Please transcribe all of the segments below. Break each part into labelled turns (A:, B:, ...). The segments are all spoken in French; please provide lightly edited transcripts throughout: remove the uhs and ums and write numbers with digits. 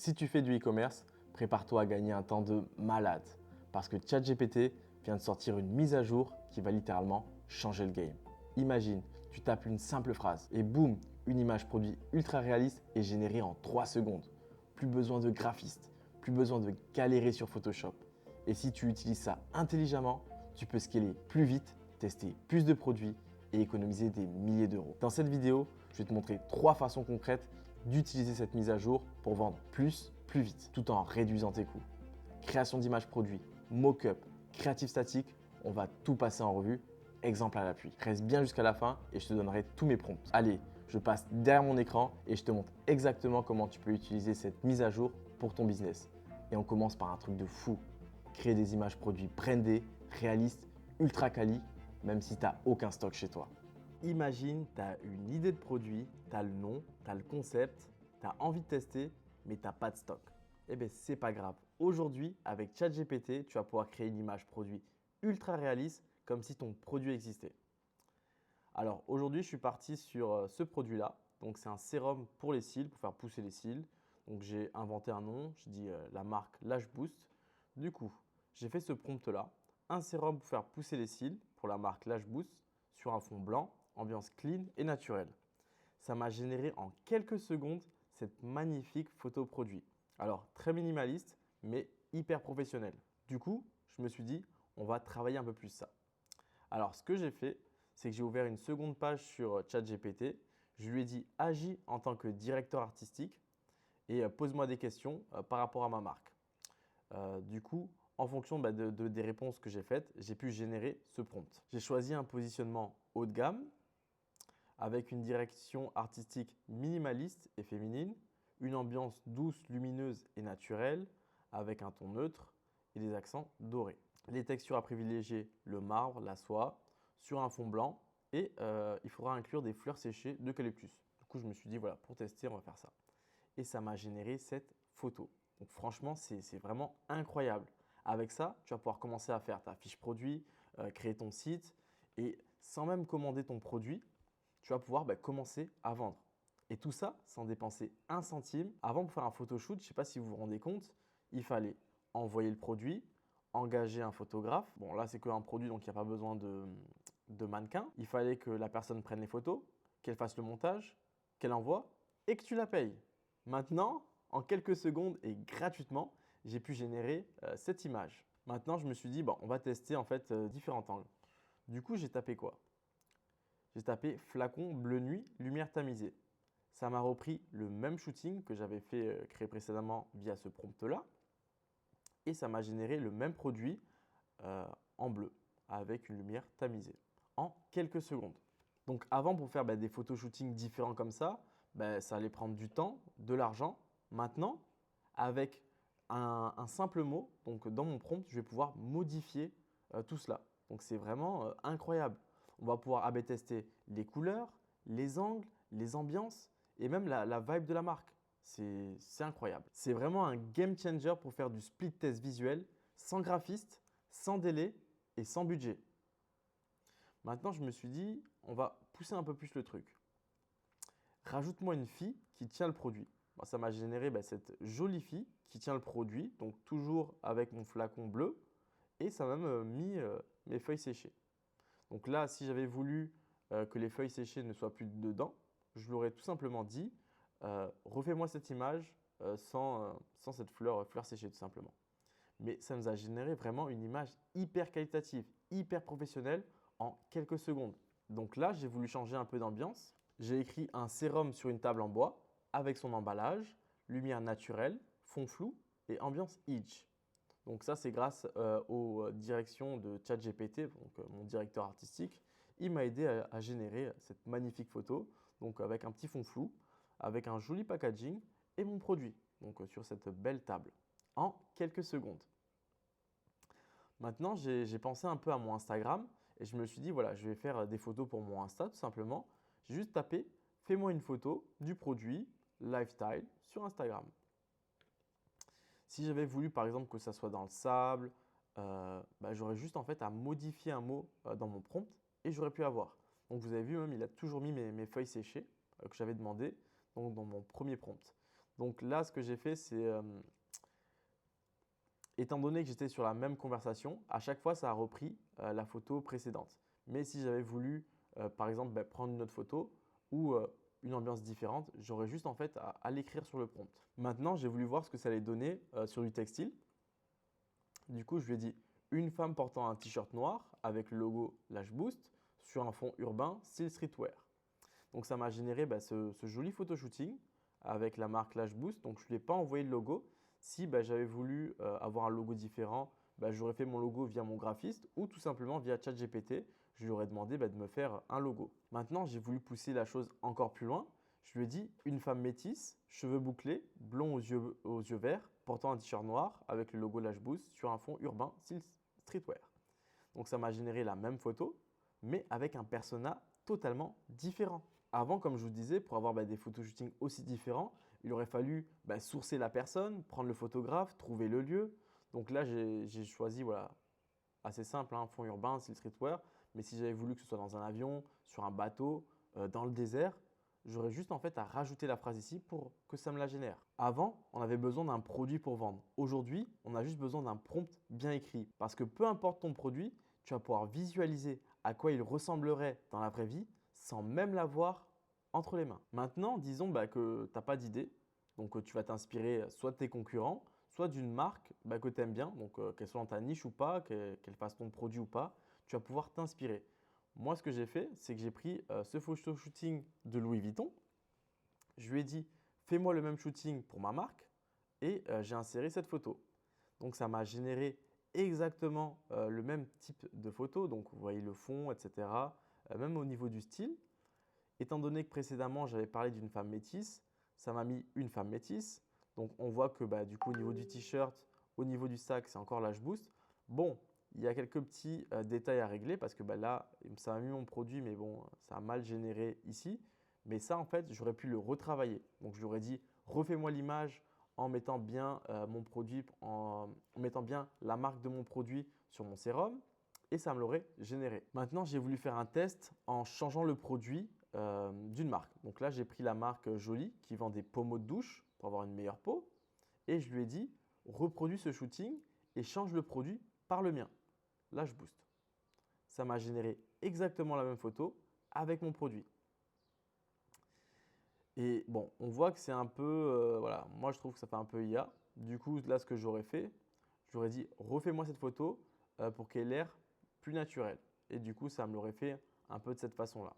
A: Si tu fais du e-commerce, prépare-toi à gagner un temps de malade parce que ChatGPT vient de sortir une mise à jour qui va littéralement changer le game. Imagine, tu tapes une simple phrase et boum, une image produit ultra réaliste est générée en 3 secondes. Plus besoin de graphiste, plus besoin de galérer sur Photoshop. Et si tu utilises ça intelligemment, tu peux scaler plus vite, tester plus de produits et économiser des milliers d'euros. Dans cette vidéo, je vais te montrer 3 façons concrètes d'utiliser cette mise à jour pour vendre plus vite, tout en réduisant tes coûts. Création d'images produits, mock-up, créatif statique, on va tout passer en revue, exemple à l'appui. Reste bien jusqu'à la fin et je te donnerai tous mes prompts. Allez, je passe derrière mon écran et je te montre exactement comment tu peux utiliser cette mise à jour pour ton business. Et on commence par un truc de fou. Créer des images produits brandées, réalistes, ultra quali, même si tu n'as aucun stock chez toi. Imagine, tu as une idée de produit, tu as le nom, tu as le concept, tu as envie de tester, mais tu n'as pas de stock. Eh bien, c'est pas grave. Aujourd'hui, avec ChatGPT, tu vas pouvoir créer une image produit ultra réaliste, comme si ton produit existait. Alors aujourd'hui, je suis parti sur ce produit-là. Donc c'est un sérum pour les cils, pour faire pousser les cils. Donc j'ai inventé un nom, je dis la marque Lash Boost. Du coup, j'ai fait ce prompt-là. Un sérum pour faire pousser les cils pour la marque Lash Boost sur un fond blanc, ambiance clean et naturelle. Ça m'a généré en quelques secondes cette magnifique photo produit. Alors très minimaliste, mais hyper professionnel. Du coup, je me suis dit, on va travailler un peu plus ça. Alors ce que j'ai fait, c'est que j'ai ouvert une seconde page sur ChatGPT. Je lui ai dit agis en tant que directeur artistique et pose-moi des questions par rapport à ma marque. Du coup, en fonction des réponses que j'ai faites, j'ai pu générer ce prompt. J'ai choisi un positionnement haut de gamme avec une direction artistique minimaliste et féminine, une ambiance douce, lumineuse et naturelle avec un ton neutre et des accents dorés. Les textures à privilégier, le marbre, la soie, sur un fond blanc et il faudra inclure des fleurs séchées d'eucalyptus. Du coup, je me suis dit, voilà, pour tester, on va faire ça. Et ça m'a généré cette photo. Donc franchement, c'est vraiment incroyable. Avec ça, tu vas pouvoir commencer à faire ta fiche produit, créer ton site et sans même commander ton produit, tu vas pouvoir commencer à vendre. Et tout ça sans dépenser un centime. Avant, pour faire un photoshoot, je ne sais pas si vous vous rendez compte, il fallait envoyer le produit, engager un photographe. Bon, là, c'est qu'un produit, donc il n'y a pas besoin de mannequin. Il fallait que la personne prenne les photos, qu'elle fasse le montage, qu'elle envoie et que tu la payes. Maintenant, en quelques secondes et gratuitement, j'ai pu générer cette image. Maintenant, je me suis dit, bon, on va tester en fait différents angles. Du coup, j'ai tapé quoi? J'ai tapé flacon bleu nuit, lumière tamisée. Ça m'a repris le même shooting que j'avais fait créer précédemment via ce prompt-là. Et ça m'a généré le même produit en bleu avec une lumière tamisée en quelques secondes. Donc avant, pour faire des photoshootings différents comme ça, ça allait prendre du temps, de l'argent. Maintenant, avec un simple mot, donc dans mon prompt, je vais pouvoir modifier tout cela. Donc c'est vraiment incroyable. On va pouvoir A/B tester les couleurs, les angles, les ambiances et même la vibe de la marque. C'est incroyable. C'est vraiment un game changer pour faire du split test visuel sans graphiste, sans délai et sans budget. Maintenant, je me suis dit, on va pousser un peu plus le truc. Rajoute-moi une fille qui tient le produit. Bon, ça m'a généré cette jolie fille qui tient le produit, donc toujours avec mon flacon bleu, et ça m'a même mis mes feuilles séchées. Donc là, si j'avais voulu que les feuilles séchées ne soient plus dedans, je l'aurais tout simplement dit, refais-moi cette image sans cette fleur séchée tout simplement. Mais ça nous a généré vraiment une image hyper qualitative, hyper professionnelle en quelques secondes. Donc là, j'ai voulu changer un peu d'ambiance. J'ai écrit un sérum sur une table en bois avec son emballage, lumière naturelle, fond flou et ambiance Itch. Donc ça, c'est grâce aux directions de ChatGPT, donc mon directeur artistique. Il m'a aidé à générer cette magnifique photo, donc avec un petit fond flou, avec un joli packaging et mon produit, donc sur cette belle table, en quelques secondes. Maintenant, j'ai pensé un peu à mon Instagram et je me suis dit, voilà, je vais faire des photos pour mon Insta tout simplement. J'ai juste tapé, fais-moi une photo du produit lifestyle sur Instagram. Si j'avais voulu par exemple que ça soit dans le sable, j'aurais juste en fait à modifier un mot dans mon prompt et j'aurais pu avoir. Donc vous avez vu même, il a toujours mis mes feuilles séchées que j'avais demandé donc dans mon premier prompt. Donc là, ce que j'ai fait, c'est, étant donné que j'étais sur la même conversation, à chaque fois, ça a repris la photo précédente. Mais si j'avais voulu, par exemple, prendre une autre photo ou une ambiance différente, j'aurais juste en fait à l'écrire sur le prompt. Maintenant, j'ai voulu voir ce que ça allait donner sur du textile. Du coup, je lui ai dit une femme portant un t-shirt noir avec le logo Lash Boost sur un fond urbain style streetwear. Donc ça m'a généré ce joli photo shooting avec la marque Lash Boost. Donc je ne lui ai pas envoyé le logo. Si j'avais voulu avoir un logo différent, j'aurais fait mon logo via mon graphiste ou tout simplement via ChatGPT. Je lui aurais demandé de me faire un logo. Maintenant, j'ai voulu pousser la chose encore plus loin. Je lui ai dit une femme métisse, cheveux bouclés, blond aux yeux verts, portant un t-shirt noir avec le logo Lash Boost sur un fond urbain style streetwear. Donc ça m'a généré la même photo, mais avec un persona totalement différent. Avant, comme je vous disais, pour avoir des photoshootings aussi différents, il aurait fallu sourcer la personne, prendre le photographe, trouver le lieu. Donc là, j'ai choisi, voilà, assez simple, fond urbain, style streetwear. Mais si j'avais voulu que ce soit dans un avion, sur un bateau, dans le désert, j'aurais juste en fait à rajouter la phrase ici pour que ça me la génère. Avant, on avait besoin d'un produit pour vendre. Aujourd'hui, on a juste besoin d'un prompt bien écrit. Parce que peu importe ton produit, tu vas pouvoir visualiser à quoi il ressemblerait dans la vraie vie sans même l'avoir entre les mains. Maintenant, disons que tu n'as pas d'idée. Donc, tu vas t'inspirer soit de tes concurrents, soit d'une marque que tu aimes bien. Donc, qu'elle soit dans ta niche ou pas, qu'elle fasse ton produit ou pas, tu vas pouvoir t'inspirer. Moi, ce que j'ai fait, c'est que j'ai pris ce photo shooting de Louis Vuitton. Je lui ai dit, fais-moi le même shooting pour ma marque et j'ai inséré cette photo. Donc, ça m'a généré exactement le même type de photo. Donc, vous voyez le fond, etc. Même au niveau du style. Étant donné que précédemment, j'avais parlé d'une femme métisse, ça m'a mis une femme métisse. Donc, on voit que du coup, au niveau du t-shirt, au niveau du sac, c'est encore Lash Boost. Bon, il y a quelques petits détails à régler parce que là, ça m'a mis mon produit, mais bon, ça a mal généré ici. Mais ça, en fait, j'aurais pu le retravailler. Donc, je lui aurais dit, refais-moi l'image en mettant bien mon produit, en mettant bien la marque de mon produit sur mon sérum et ça me l'aurait généré. Maintenant, j'ai voulu faire un test en changeant le produit d'une marque. Donc là, j'ai pris la marque Jolie qui vend des pommeaux de douche pour avoir une meilleure peau et je lui ai dit, reproduis ce shooting et change le produit par le mien. Lash Boost. Ça m'a généré exactement la même photo avec mon produit. Et bon, on voit que c'est un peu, voilà, moi je trouve que ça fait un peu IA. Du coup, là, ce que j'aurais fait, j'aurais dit, refais-moi cette photo pour qu'elle ait l'air plus naturelle. Et du coup, ça me l'aurait fait un peu de cette façon-là.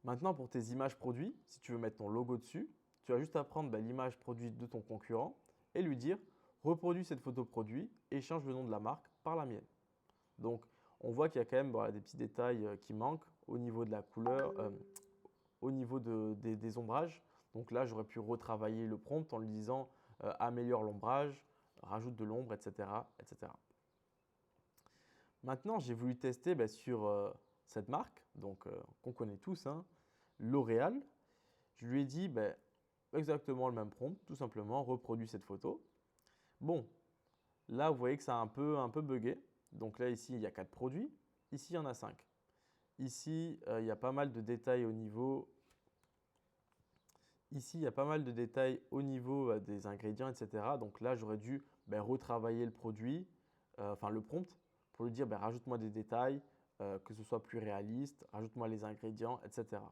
A: Maintenant, pour tes images produits, si tu veux mettre ton logo dessus, tu vas juste à prendre l'image produite de ton concurrent et lui dire, reproduis cette photo produit et change le nom de la marque par la mienne. Donc, on voit qu'il y a quand même des petits détails qui manquent au niveau de la couleur, au niveau des ombrages. Donc là, j'aurais pu retravailler le prompt en lui disant améliore l'ombrage, rajoute de l'ombre, etc., etc. Maintenant, j'ai voulu tester sur cette marque, donc qu'on connaît tous, L'Oréal. Je lui ai dit exactement le même prompt, tout simplement, reproduis cette photo. Bon, là, vous voyez que ça a un peu bugué. Donc là, ici, il y a 4 produits. Ici, il y en a 5. Ici, il y a pas mal de détails au niveau… Ici, il y a pas mal de détails au niveau des ingrédients, etc. Donc là, j'aurais dû retravailler le produit, enfin le prompt, pour lui dire rajoute-moi des détails, que ce soit plus réaliste, rajoute-moi les ingrédients, etc.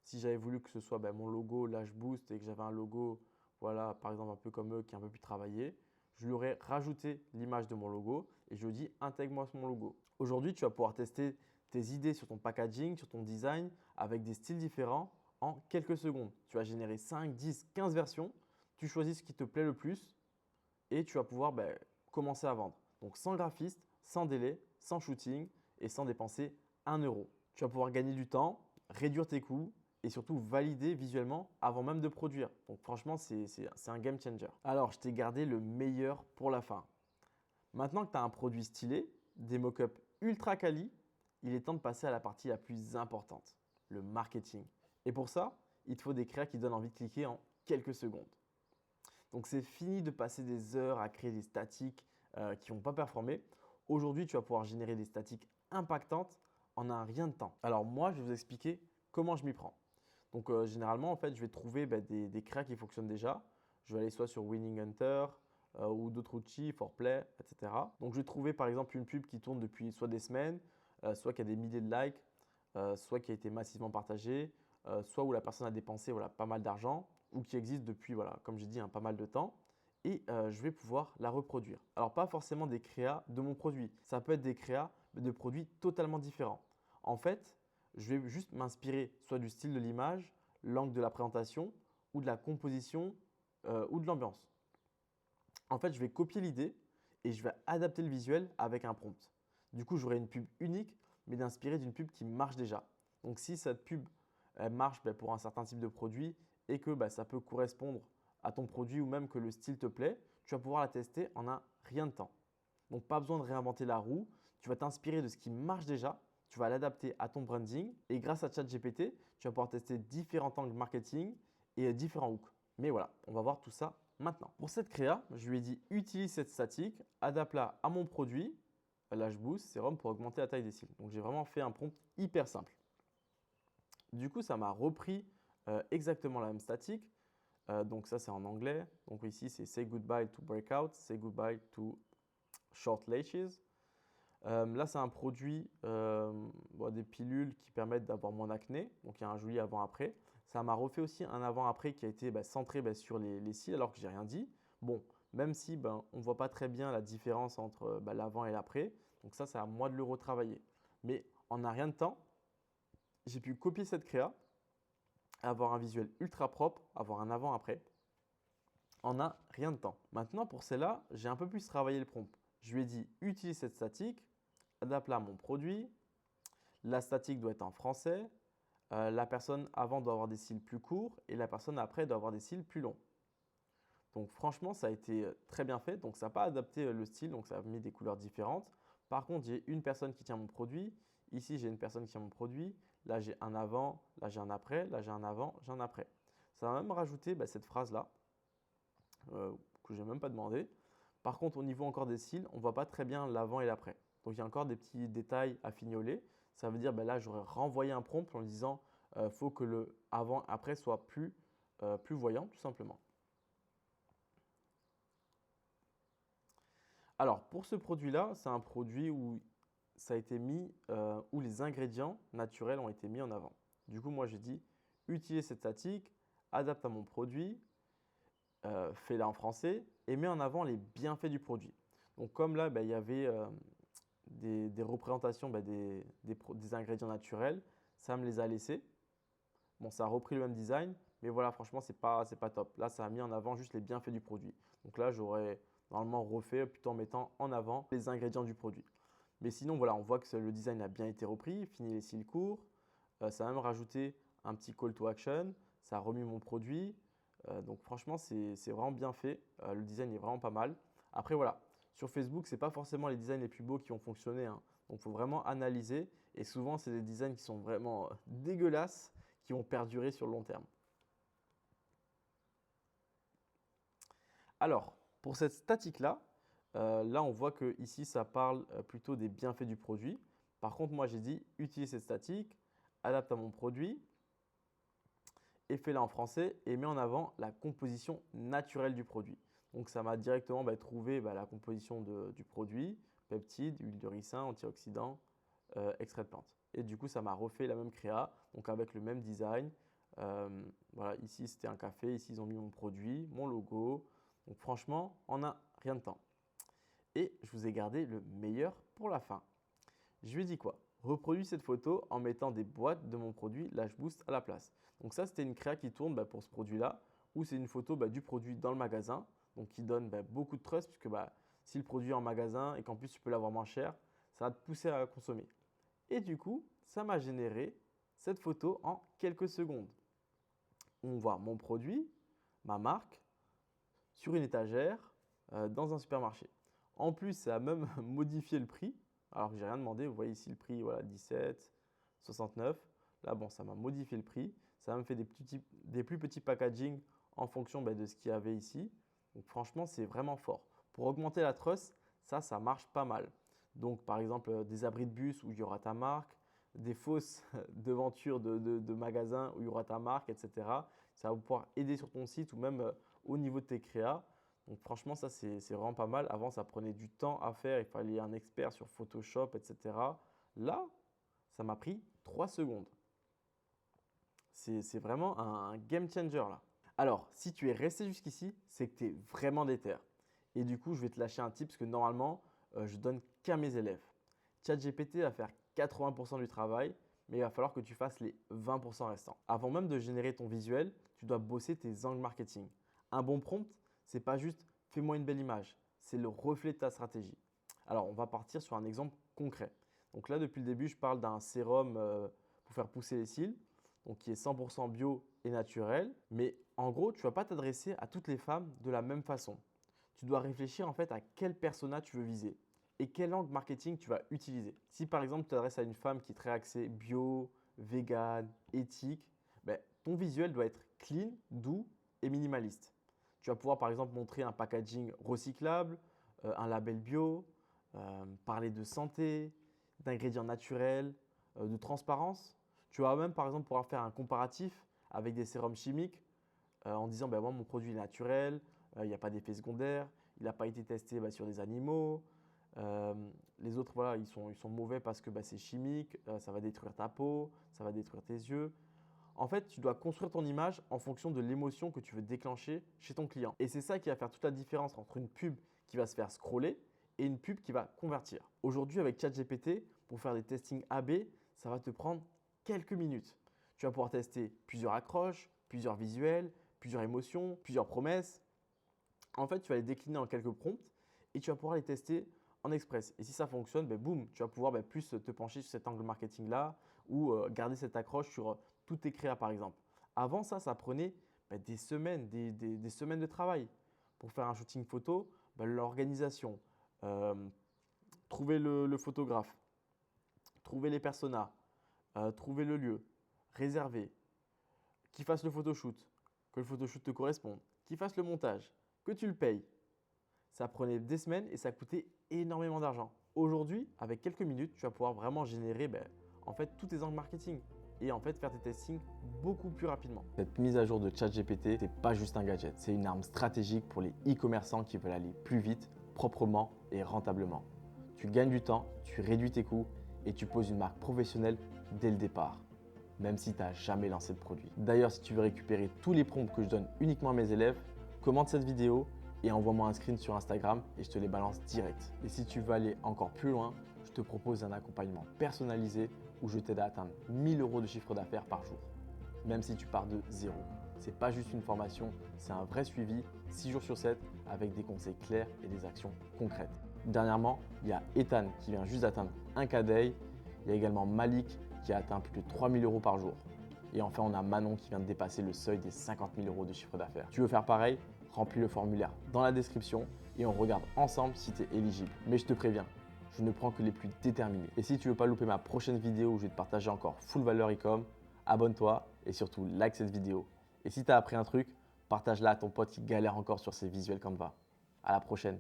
A: Si j'avais voulu que ce soit mon logo Lash Boost et que j'avais un logo, voilà, par exemple un peu comme eux, qui est un peu plus travaillé, je lui aurais rajouté l'image de mon logo et je lui ai dit intègre-moi mon logo. Aujourd'hui, tu vas pouvoir tester tes idées sur ton packaging, sur ton design avec des styles différents en quelques secondes. Tu vas générer 5, 10, 15 versions. Tu choisis ce qui te plaît le plus et tu vas pouvoir commencer à vendre. Donc sans graphiste, sans délai, sans shooting et sans dépenser 1 euro. Tu vas pouvoir gagner du temps, réduire tes coûts et surtout valider visuellement avant même de produire. Donc franchement, c'est un game changer. Alors, je t'ai gardé le meilleur pour la fin. Maintenant que tu as un produit stylé, des mock-ups ultra quali, il est temps de passer à la partie la plus importante, le marketing. Et pour ça, il te faut des créas qui donnent envie de cliquer en quelques secondes. Donc c'est fini de passer des heures à créer des statiques qui ne vont pas performer. Aujourd'hui, tu vas pouvoir générer des statiques impactantes en un rien de temps. Alors moi, je vais vous expliquer comment je m'y prends. Donc généralement, en fait, je vais trouver des créas qui fonctionnent déjà. Je vais aller soit sur Winning Hunter ou d'autres outils, Forplay, etc. Donc je vais trouver par exemple une pub qui tourne depuis soit des semaines, soit qui a des milliers de likes, soit qui a été massivement partagée, soit où la personne a dépensé voilà, pas mal d'argent ou qui existe depuis, voilà, comme j'ai dit, pas mal de temps. Et je vais pouvoir la reproduire. Alors pas forcément des créas de mon produit, ça peut être des créas de produits totalement différents. En fait, je vais juste m'inspirer soit du style de l'image, l'angle de la présentation ou de la composition ou de l'ambiance. En fait, je vais copier l'idée et je vais adapter le visuel avec un prompt. Du coup, j'aurai une pub unique, mais d'inspirer d'une pub qui marche déjà. Donc, si cette pub elle marche pour un certain type de produit et que ça peut correspondre à ton produit ou même que le style te plaît, tu vas pouvoir la tester en un rien de temps. Donc, pas besoin de réinventer la roue. Tu vas t'inspirer de ce qui marche déjà, tu vas l'adapter à ton branding et grâce à ChatGPT, tu vas pouvoir tester différents angles marketing et différents hooks. Mais voilà, on va voir tout ça maintenant. Pour cette créa, je lui ai dit utilise cette statique, adapte-la à mon produit, Lash Boost Sérum pour augmenter la taille des cils. Donc j'ai vraiment fait un prompt hyper simple. Du coup, ça m'a repris exactement la même statique. Donc ça, c'est en anglais. Donc ici, c'est Say goodbye to breakout, Say goodbye to short lashes. Là, c'est un produit, des pilules qui permettent d'avoir moins d'acné. Donc, il y a un joli avant-après. Ça m'a refait aussi un avant-après qui a été centré sur les cils alors que j'ai rien dit. Bon, même si on ne voit pas très bien la différence entre l'avant et l'après. Donc ça, c'est à moi de le retravailler. Mais en un rien de temps, j'ai pu copier cette créa, avoir un visuel ultra propre, avoir un avant-après. En un rien de temps. Maintenant, pour celle-là, j'ai un peu plus travaillé le prompt. Je lui ai dit utilise cette statique, adapte-la à mon produit. La statique doit être en français. La personne avant doit avoir des cils plus courts et la personne après doit avoir des cils plus longs. Donc franchement, ça a été très bien fait. Donc ça n'a pas adapté le style, donc ça a mis des couleurs différentes. Par contre, j'ai une personne qui tient mon produit. Ici, j'ai une personne qui tient mon produit. Là, j'ai un avant, là, j'ai un après, là, j'ai un avant, j'ai un après. Ça va même rajouter cette phrase-là que je n'ai même pas demandé. Par contre, au niveau encore des cils, on ne voit pas très bien l'avant et l'après. Donc, il y a encore des petits détails à fignoler. Ça veut dire, là, j'aurais renvoyé un prompt en lui disant, faut que le avant-après soit plus voyant, tout simplement. Alors, pour ce produit-là, c'est un produit où ça a été mis, où les ingrédients naturels ont été mis en avant. Du coup, moi, j'ai dit, utilise cette statique, adapte à mon produit, fais-la en français et mets en avant les bienfaits du produit. Donc, comme là, il y avait des représentations des ingrédients naturels, ça me les a laissés. Bon, ça a repris le même design, mais voilà, franchement, c'est pas top. Là, ça a mis en avant juste les bienfaits du produit. Donc là, j'aurais normalement refait plutôt en mettant en avant les ingrédients du produit. Mais sinon, voilà, on voit que le design a bien été repris, fini les cils courts. Ça a même rajouté un petit call to action. Ça a remis mon produit. Donc franchement, c'est vraiment bien fait. Le design est vraiment pas mal. Après, voilà, sur Facebook, ce n'est pas forcément les designs les plus beaux qui ont fonctionné, hein. Donc, il faut vraiment analyser. Et souvent, c'est des designs qui sont vraiment dégueulasses, qui vont perdurer sur le long terme. Alors, pour cette statique-là, là, on voit que ici, ça parle plutôt des bienfaits du produit. Par contre, moi, j'ai dit utilise cette statique, adapte à mon produit et fais-la en français et mets en avant la composition naturelle du produit. Donc, ça m'a directement trouvé la composition du produit, peptides, huile de ricin, antioxydants, extrait de plante. Et du coup, ça m'a refait la même créa, donc avec le même design. Voilà, ici, c'était un café. Ici, ils ont mis mon produit, mon logo. Donc, franchement, on n'a rien de temps. Et je vous ai gardé le meilleur pour la fin. Je lui ai dit quoi? Reproduis cette photo en mettant des boîtes de mon produit Lash Boost à la place. Donc ça, c'était une créa qui tourne pour ce produit-là, où c'est une photo du produit dans le magasin, donc qui donne beaucoup de trust, puisque si le produit est en magasin et qu'en plus tu peux l'avoir moins cher, ça va te pousser à consommer. Et du coup, ça m'a généré cette photo en quelques secondes. On voit mon produit, ma marque, sur une étagère dans un supermarché. En plus, ça a même modifié le prix, alors que j'ai rien demandé. Vous voyez ici le prix, voilà, 17,69. Là, bon, ça m'a modifié le prix. Ça m'a fait des plus petits packaging en fonction de ce qu'il y avait ici. Donc franchement, c'est vraiment fort. Pour augmenter la trust, ça marche pas mal. Donc par exemple, des abris de bus où il y aura ta marque, des fausses devantures de magasins où il y aura ta marque, etc. Ça va pouvoir aider sur ton site ou même au niveau de tes créas. Donc franchement, ça c'est vraiment pas mal. Avant, ça prenait du temps à faire, il fallait un expert sur Photoshop, etc. Là, ça m'a pris 3 secondes. C'est vraiment un game changer là. Alors, si tu es resté jusqu'ici, c'est que tu es vraiment déter. Et du coup, je vais te lâcher un tip parce que normalement, je donne qu'à mes élèves. ChatGPT va faire 80% du travail, mais il va falloir que tu fasses les 20% restants. Avant même de générer ton visuel, tu dois bosser tes angles marketing. Un bon prompt, c'est pas juste fais-moi une belle image, c'est le reflet de ta stratégie. Alors, on va partir sur un exemple concret. Donc là, depuis le début, je parle d'un sérum pour faire pousser les cils, donc qui est 100% bio et naturel. Mais en gros, tu ne vas pas t'adresser à toutes les femmes de la même façon. Tu dois réfléchir en fait à quel persona tu veux viser et quel angle marketing tu vas utiliser. Si par exemple tu t'adresses à une femme qui est très axée bio, vegan, éthique, ben, ton visuel doit être clean, doux et minimaliste. Tu vas pouvoir par exemple montrer un packaging recyclable, un label bio, parler de santé, d'ingrédients naturels, de transparence. Tu vas même par exemple pouvoir faire un comparatif avec des sérums chimiques en disant ben, moi mon produit est naturel, il n'y a pas d'effet secondaire, il n'a pas été testé sur des animaux. Les autres, voilà, ils sont mauvais parce que c'est chimique, ça va détruire ta peau, ça va détruire tes yeux. En fait, tu dois construire ton image en fonction de l'émotion que tu veux déclencher chez ton client. Et c'est ça qui va faire toute la différence entre une pub qui va se faire scroller et une pub qui va convertir. Aujourd'hui, avec ChatGPT, pour faire des testings AB, ça va te prendre quelques minutes. Tu vas pouvoir tester plusieurs accroches, plusieurs visuels, plusieurs émotions, plusieurs promesses. En fait, tu vas les décliner en quelques prompts et tu vas pouvoir les tester en express. Et si ça fonctionne, boum, tu vas pouvoir plus te pencher sur cet angle marketing-là ou garder cette accroche sur tous tes créas, par exemple. Avant ça, ça prenait des semaines, des semaines de travail. Pour faire un shooting photo, l'organisation, trouver le photographe, trouver les personas, trouver le lieu, réserver, qui fasse le photoshoot, que le photoshoot te corresponde, qui fasse le montage, que tu le payes. Ça prenait des semaines et ça coûtait énormément d'argent. Aujourd'hui, avec quelques minutes, tu vas pouvoir vraiment générer en fait tous tes angles marketing et en fait faire tes testings beaucoup plus rapidement. Cette mise à jour de ChatGPT, c'est pas juste un gadget, c'est une arme stratégique pour les e-commerçants qui veulent aller plus vite, proprement et rentablement. Tu gagnes du temps, tu réduis tes coûts et tu poses une marque professionnelle dès le départ, même si tu n'as jamais lancé de produit. D'ailleurs, si tu veux récupérer tous les prompts que je donne uniquement à mes élèves, commente cette vidéo et envoie-moi un screen sur Instagram et je te les balance direct. Et si tu veux aller encore plus loin, je te propose un accompagnement personnalisé où je t'aide à atteindre 1000 € de chiffre d'affaires par jour, même si tu pars de zéro. C'est pas juste une formation, c'est un vrai suivi, 6 jours sur 7, avec des conseils clairs et des actions concrètes. Dernièrement, il y a Ethan qui vient juste d'atteindre 1K day. Il y a également Malik qui a atteint plus de 3000 € par jour. Et enfin, on a Manon qui vient de dépasser le seuil des 50 000 € de chiffre d'affaires. Tu veux faire pareil? Remplis le formulaire dans la description et on regarde ensemble si tu es éligible. Mais je te préviens, je ne prends que les plus déterminés. Et si tu veux pas louper ma prochaine vidéo où je vais te partager encore full valeur e-com, abonne-toi et surtout like cette vidéo. Et si tu as appris un truc, partage-la à ton pote qui galère encore sur ses visuels Canva. À la prochaine.